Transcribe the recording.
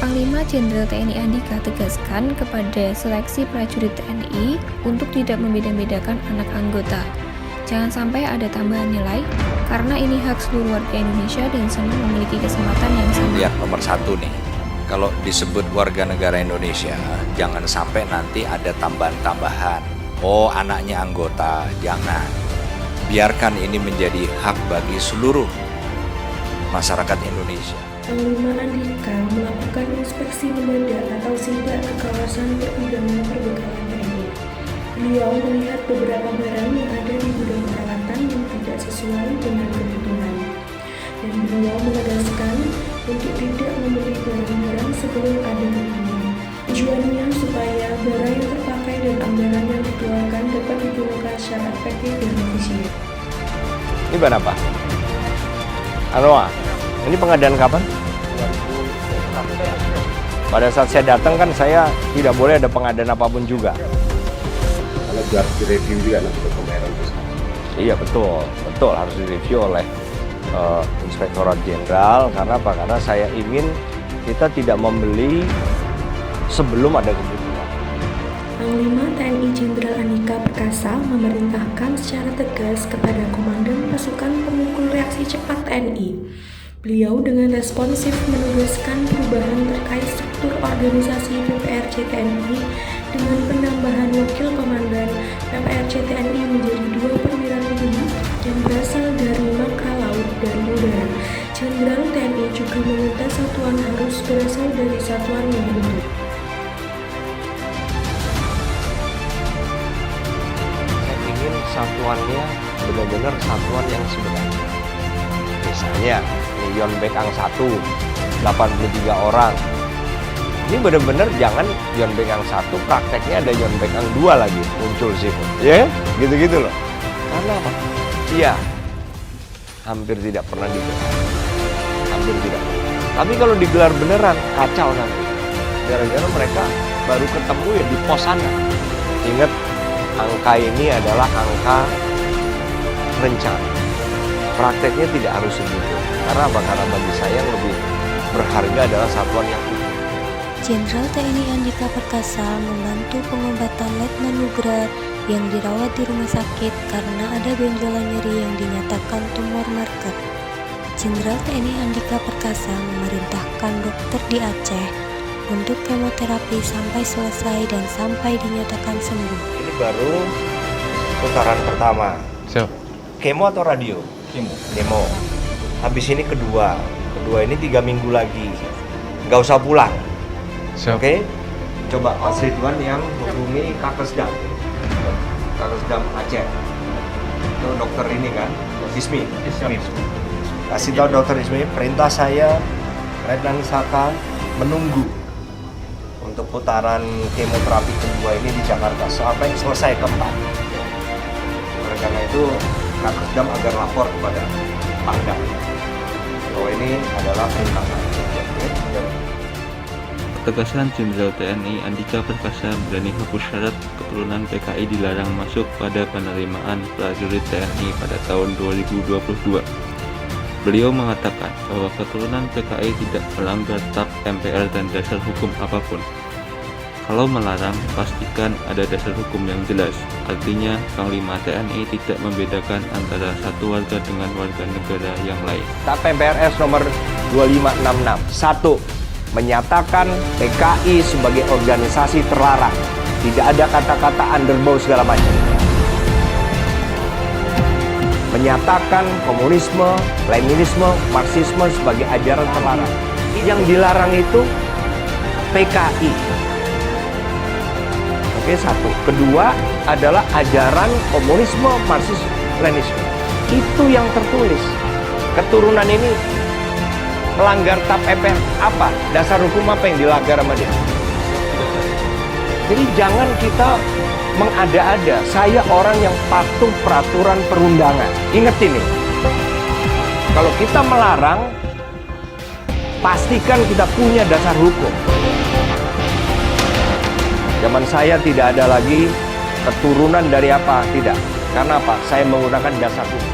Panglima Jenderal TNI Andika tegaskan kepada seleksi prajurit TNI untuk tidak membeda-bedakan anak anggota. Jangan sampai ada tambahan nilai, karena ini hak seluruh warga Indonesia dan semua memiliki kesempatan yang sama. Ya, nomor satu nih, kalau disebut warga negara Indonesia, jangan sampai nanti ada tambahan-tambahan. Oh, anaknya anggota, jangan. Biarkan ini menjadi hak bagi seluruh masyarakat Indonesia. Panglima Andika melakukan inspeksi mendadak atau sidak ke kawasan pergudangan perbekalan TNI. Beliau melihat beberapa barang yang ada di gudang peralatan yang tidak sesuai dengan kebutuhan. Dan beliau menegaskan untuk tidak membeli barang-barang sebelum ada hubungan. Tujuannya supaya barang yang terpakai dan anggaran yang dikeluarkan dapat digunakan secara efektif dan efisien. Ini bahan apa? Anoa, ini pengadaan kapan? Pada saat saya datang kan saya tidak boleh ada pengadaan apapun juga. Karena juga harus direview juga nanti pembayaran besar. Iya betul harus direview oleh Inspektorat Jenderal. Karena apa? Karena saya ingin kita tidak membeli sebelum ada kebutuhan. Panglima TNI Jenderal Andika Perkasa memerintahkan secara tegas kepada Komandan Pasukan Pemukul Reaksi Cepat TNI. Beliau dengan responsif menugaskan perubahan terkait struktur organisasi PPRC TNI dengan penambahan wakil komandan PPRC TNI menjadi 2 perwira tinggi yang berasal dari Maka Laut dan Udara. Jenderal TNI juga meminta satuan harus berasal dari satuan yang dibentuk. Saya ingin satuannya benar-benar satuan yang sebenarnya. Misalnya Yon Bekang 1, 83 orang. Ini benar-benar jangan Yon Bekang 1, prakteknya ada Yon Bekang 2 lagi muncul sih. Ya, gitu-gitu loh. Karena apa? Iya, hampir tidak pernah digelar. Hampir tidak. Tapi kalau digelar beneran, kacau nanti. Gara-gara mereka baru ketemu ya di pos sana. Ingat, angka ini adalah angka rencana. Prakteknya tidak harus segitu. Karena apa? Karena bagi saya yang lebih berharga adalah satuan yang utuh. Jenderal TNI Andika Perkasa membantu pengobatan Letnan Nugra yang dirawat di rumah sakit karena ada benjolan nyeri yang dinyatakan tumor marker. Jenderal TNI Andika Perkasa memerintahkan dokter di Aceh untuk kemoterapi sampai selesai dan sampai dinyatakan sembuh. Ini baru putaran pertama. Kemo atau radio? Kemo. Habis ini kedua ini 3 minggu lagi. Nggak usah pulang. Oke? Coba Mas Ridwan yang hubungi Kakesdam Aceh. Itu dokter ini kan, Ismi. Kasih tahu dokter Ismi, perintah saya Letnan Saka menunggu untuk putaran kemoterapi kedua ini di Jakarta sampai selesai keempat. Oleh karena itu Kakesdam agar lapor kepada Pangdam bahwa ini adalah perintah saya. Ketegasan Jenderal TNI Andika Perkasa berani hapus syarat keturunan PKI dilarang masuk pada penerimaan prajurit TNI pada tahun 2022. Beliau mengatakan bahwa keturunan PKI tidak melanggar TAP MPR dan dasar hukum apapun. Kalau melarang, pastikan ada dasar hukum yang jelas. Artinya, Panglima TNI tidak membedakan antara satu warga dengan warga negara yang lain. TAP MPRS nomor 2566. 1. Menyatakan PKI sebagai organisasi terlarang. Tidak ada kata-kata underbow segala macam. Menyatakan komunisme, Leninisme, Marxisme sebagai ajaran terlarang. Yang dilarang itu PKI. Oke, 1. Kedua adalah ajaran komunisme, Marxisme, Leninisme. Itu yang tertulis. Keturunan ini melanggar TAP MPR apa? Dasar hukum apa yang dilanggar sama dia? Jadi jangan kita mengada-ada. Saya orang yang patuh peraturan perundangan. Ingat ini. Kalau kita melarang, pastikan kita punya dasar hukum. Zaman saya tidak ada lagi keturunan dari apa? Tidak. Karena apa? Saya menggunakan dasar hukum.